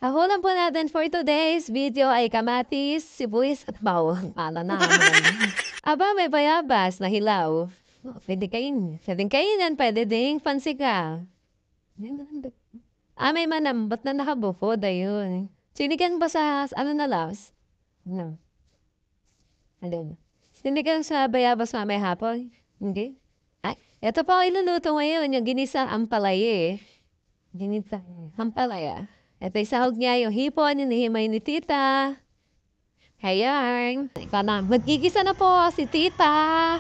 Hahulan po natin for today's video ay kamatis, sibuyas at bawang. Pala na. Aba, may bayabas na hilaw. Oh, pwede kainin. Pwede kainin. Pwede ding pansika. May manambot na nakabukod. Ayun. Sinigang ba sa, ano na laos? No. Alin? Sinigang sa bayabas mamay hapon? Hindi? Ay, ito pa ang iluluto ngayon. Yung ginisa ampalaya eh. Ginisa ampalaya. Ito isahog niya yung hipon, hinihimay ni tita. Ayan. Ikaw na. Magigisa na po si tita.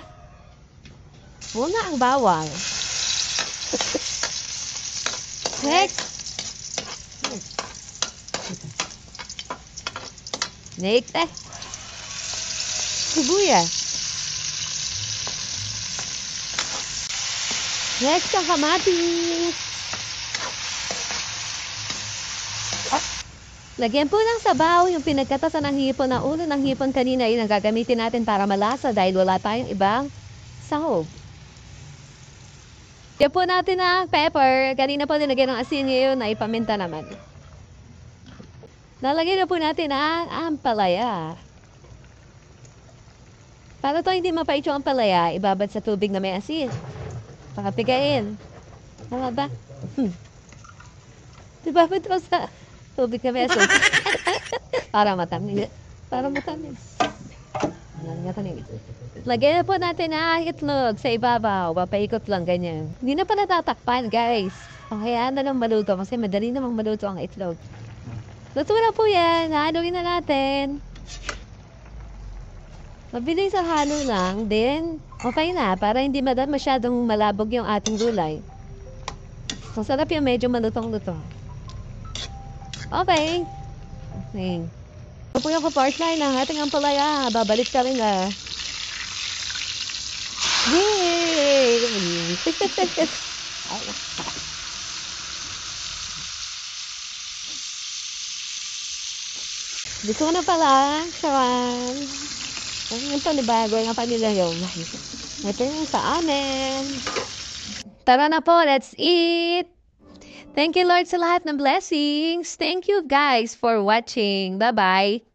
Muna ang bawang. Next. Next eh. Sibuyas. Next ang kamatis. Lagyan po ng sabaw yung pinagkatasan ng hipon na ulo ng hipon kanina ay gagamitin natin para malasa dahil wala tayong ibang sahog. Lagyan po natin ng pepper. Kanina po nilagyan ng asin ngayon na ipaminta naman. Nalagyan na po natin ang ampalaya. Para to hindi mapait yung ampalaya, ibabad sa tubig na may asin. Pakapigain. Tama ba? Ibabad ko sa tubig na may asin. Para matamis. Para matamis. Lagyan na po natin ang itlog sa ibabaw. Papaikot lang ganyan. Hindi na pa natatakpan, guys. Okay, na lang maluto kasi madali namang maluto ang itlog. Luto na po yan. Haluin na natin. Mabilis ang halo lang. Then, okay na. Para hindi masyadong malabog yung ating gulay. Masarap yung medyo malutong-luto. Okay. Okay. Ito po yung partner ng ating ampalaya. Babalik ka rin ah. Yay! Gusto ko na pala. Shawan. Ang panibago yung panila yung. Ito yung sa amin. Tara na po. Let's eat. Thank you Lord sa lahat ng blessings. Thank you guys for watching. Bye-bye.